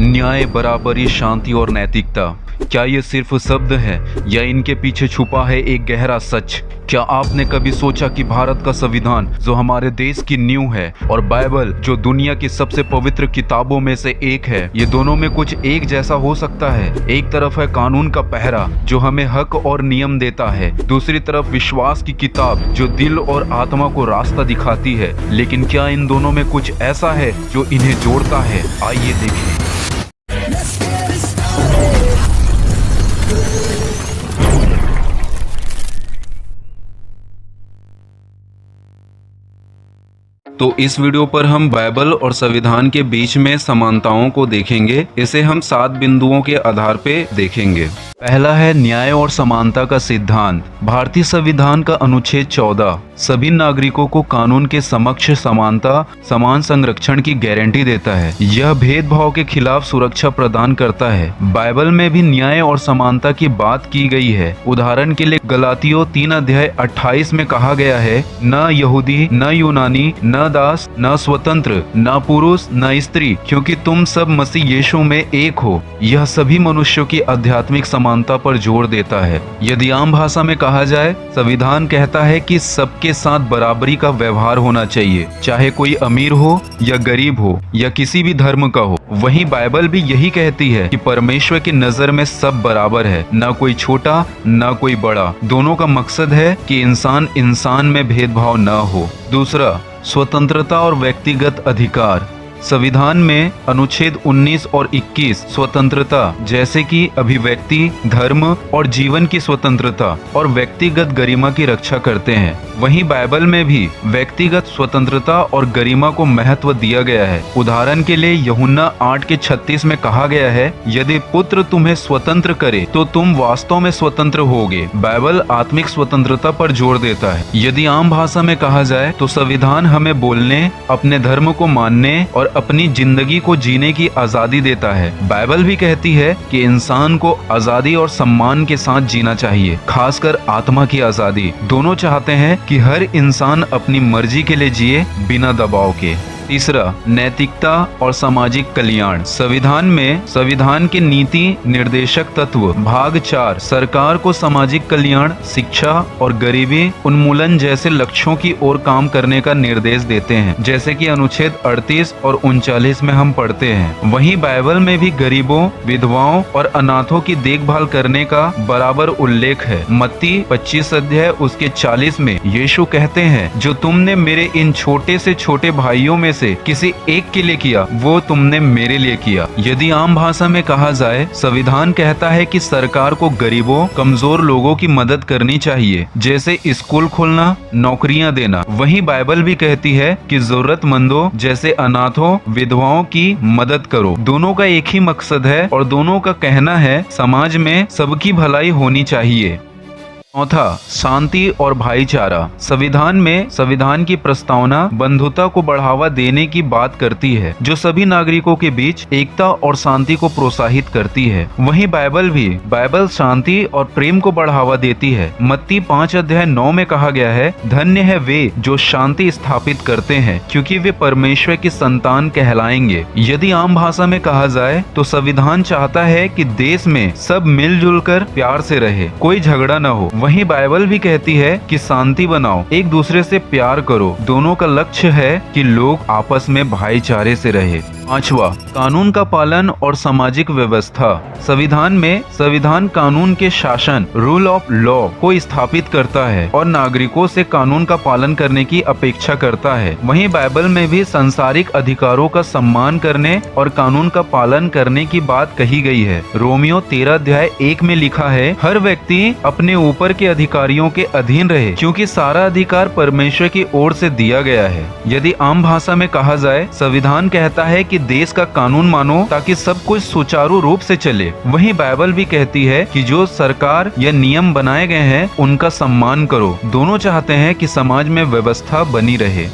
न्याय, बराबरी, शांति और नैतिकता, क्या ये सिर्फ शब्द है या इनके पीछे छुपा है एक गहरा सच? क्या आपने कभी सोचा कि भारत का संविधान, जो हमारे देश की नींव है, और बाइबल, जो दुनिया की सबसे पवित्र किताबों में से एक है, ये दोनों में कुछ एक जैसा हो सकता है? एक तरफ है कानून का पहरा जो हमें हक और नियम देता है, दूसरी तरफ विश्वास की किताब जो दिल और आत्मा को रास्ता दिखाती है। लेकिन क्या इन दोनों में कुछ ऐसा है जो इन्हें जोड़ता है? आइए देखें। तो इस वीडियो पर हम बाइबल और संविधान के बीच में समानताओं को देखेंगे। इसे हम 7 बिंदुओं के आधार पे देखेंगे। पहला है न्याय और समानता का सिद्धांत। भारतीय संविधान का अनुच्छेद 14 सभी नागरिकों को कानून के समक्ष समानता, समान संरक्षण की गारंटी देता है। यह भेदभाव के खिलाफ सुरक्षा प्रदान करता है। बाइबल में भी न्याय और समानता की बात की गई है। उदाहरण के लिए गलातियों 3:28 में कहा गया है, न यहूदी, न यूनानी, न दास, न स्वतंत्र, न पुरुष, न स्त्री, क्योंकि तुम सब मसीह यीशु में एक हो। यह सभी मनुष्यों की आध्यात्मिक समानता पर जोर देता है। यदि आम भाषा में कहा जाए, संविधान कहता है कि सबके साथ बराबरी का व्यवहार होना चाहिए, चाहे कोई अमीर हो या गरीब हो या किसी भी धर्म का हो। वहीं बाइबल भी यही कहती है कि परमेश्वर की नजर में सब बराबर है, न कोई छोटा न कोई बड़ा। दोनों का मकसद है कि इंसान इंसान में भेदभाव न हो। दूसरा, स्वतंत्रता और व्यक्तिगत अधिकार। संविधान में अनुच्छेद 19 और 21 स्वतंत्रता, जैसे कि अभिव्यक्ति, धर्म और जीवन की स्वतंत्रता और व्यक्तिगत गरिमा की रक्षा करते हैं। वहीं बाइबल में भी व्यक्तिगत स्वतंत्रता और गरिमा को महत्व दिया गया है। उदाहरण के लिए यूहन्ना 8:36 में कहा गया है, यदि पुत्र तुम्हें स्वतंत्र करे तो तुम वास्तव में स्वतंत्र होगे। बाइबल आत्मिक स्वतंत्रता पर जोर देता है। यदि आम भाषा में कहा जाए तो संविधान हमें बोलने, अपने धर्म को मानने और अपनी जिंदगी को जीने की आजादी देता है। बाइबल भी कहती है कि इंसान को आजादी और सम्मान के साथ जीना चाहिए, खासकर आत्मा की आजादी। दोनों चाहते हैं कि हर इंसान अपनी मर्जी के लिए जिए, बिना दबाव के। तीसरा, नैतिकता और सामाजिक कल्याण। संविधान के नीति निर्देशक तत्व भाग 4 सरकार को सामाजिक कल्याण, शिक्षा और गरीबी उन्मूलन जैसे लक्ष्यों की ओर काम करने का निर्देश देते हैं, जैसे कि अनुच्छेद 38 और 39 में हम पढ़ते हैं। वहीं बाइबल में भी गरीबों, विधवाओं और अनाथों की देखभाल करने का बराबर उल्लेख है। मत्ती 25:40 में यीशु कहते हैं, जो तुमने मेरे इन छोटे से छोटे भाइयों में से किसी एक के लिए किया, वो तुमने मेरे लिए किया। यदि आम भाषा में कहा जाए, संविधान कहता है कि सरकार को गरीबों, कमजोर लोगों की मदद करनी चाहिए, जैसे स्कूल खोलना, नौकरियां देना। वहीं बाइबल भी कहती है कि जरूरतमंदों जैसे अनाथों, विधवाओं की मदद करो। दोनों का एक ही मकसद है और दोनों का कहना है समाज में सबकी भलाई होनी चाहिए। चौथा, शांति और भाईचारा। संविधान की प्रस्तावना बंधुता को बढ़ावा देने की बात करती है, जो सभी नागरिकों के बीच एकता और शांति को प्रोत्साहित करती है। वहीं बाइबल शांति और प्रेम को बढ़ावा देती है। मत्ती 5:9 में कहा गया है, धन्य है वे जो शांति स्थापित करते हैं, क्योंकि वे परमेश्वर की संतान कहलाएंगे। यदि आम भाषा में कहा जाए तो संविधान चाहता है कि देश में सब मिलजुल कर प्यार से रहे, कोई झगड़ा न हो। वहीं बाइबल भी कहती है कि शांति बनाओ, एक दूसरे से प्यार करो। दोनों का लक्ष्य है कि लोग आपस में भाईचारे से रहे। पांचवा, कानून का पालन और सामाजिक व्यवस्था। संविधान कानून के शासन, रूल ऑफ लॉ को स्थापित करता है और नागरिकों से कानून का पालन करने की अपेक्षा करता है। वहीं बाइबल में भी सांसारिक अधिकारों का सम्मान करने और कानून का पालन करने की बात कही गई है। रोमियो 13:1 में लिखा है, हर व्यक्ति अपने ऊपर के अधिकारियों के अधीन रहे, क्योंकि सारा अधिकार परमेश्वर की ओर से दिया गया है। यदि आम भाषा में कहा जाए, संविधान कहता है कि देश का कानून मानो ताकि सब कुछ सुचारू रूप से चले। वहीं बाइबल भी कहती है कि जो सरकार या नियम बनाए गए हैं उनका सम्मान करो। दोनों चाहते हैं कि समाज में व्यवस्था बनी रहे।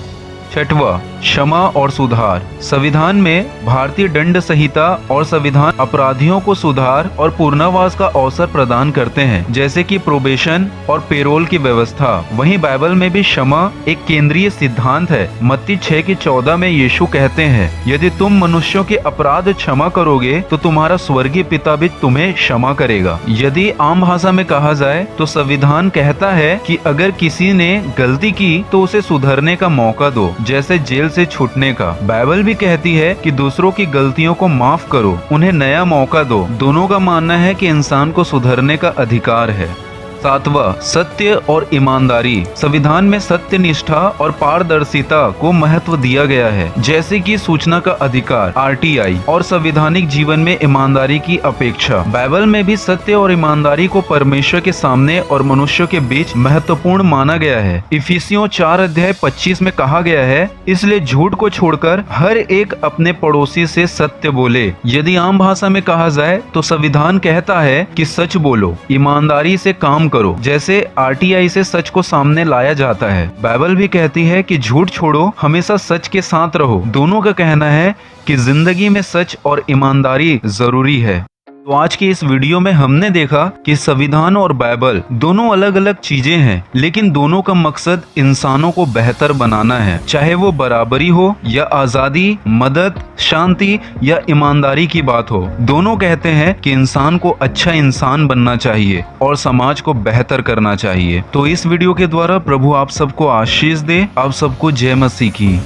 छठवां, क्षमा और सुधार। संविधान में भारतीय दंड संहिता और संविधान अपराधियों को सुधार और पुनर्वास का अवसर प्रदान करते हैं, जैसे कि प्रोबेशन और पेरोल की व्यवस्था। वहीं बाइबल में भी क्षमा एक केंद्रीय सिद्धांत है। मत्ती 6:14 में यीशु कहते हैं, यदि तुम मनुष्यों के अपराध क्षमा करोगे तो तुम्हारा स्वर्गीय पिता भी तुम्हें क्षमा करेगा। यदि आम भाषा में कहा जाए तो संविधान कहता है कि अगर किसी ने गलती की तो उसे सुधरने का मौका दो, जैसे जेल से छूटने का। बाइबल भी कहती है कि दूसरों की गलतियों को माफ करो, उन्हें नया मौका दो। दोनों का मानना है कि इंसान को सुधरने का अधिकार है। 7वां, सत्य और ईमानदारी। संविधान में सत्य, निष्ठा और पारदर्शिता को महत्व दिया गया है, जैसे कि सूचना का अधिकार RTI और संवैधानिक जीवन में ईमानदारी की अपेक्षा। बाइबल में भी सत्य और ईमानदारी को परमेश्वर के सामने और मनुष्यों के बीच महत्वपूर्ण माना गया है। इफिसियों 4:25 में कहा गया है, इसलिए झूठ को छोड़कर हर एक अपने पड़ोसी से सत्य बोले। यदि आम भाषा में कहा जाए तो संविधान कहता है कि सच बोलो, ईमानदारी से काम करो, जैसे RTI से सच को सामने लाया जाता है। बाइबल भी कहती है कि झूठ छोड़ो, हमेशा सच के साथ रहो। दोनों का कहना है कि जिंदगी में सच और ईमानदारी जरूरी है। तो आज की इस वीडियो में हमने देखा कि संविधान और बाइबल दोनों अलग अलग चीजें हैं, लेकिन दोनों का मकसद इंसानों को बेहतर बनाना है, चाहे वो बराबरी हो या आजादी, मदद, शांति या ईमानदारी की बात हो। दोनों कहते हैं कि इंसान को अच्छा इंसान बनना चाहिए और समाज को बेहतर करना चाहिए। तो इस वीडियो के द्वारा प्रभु आप सबको आशीष दे। आप सबको जय मसीह की।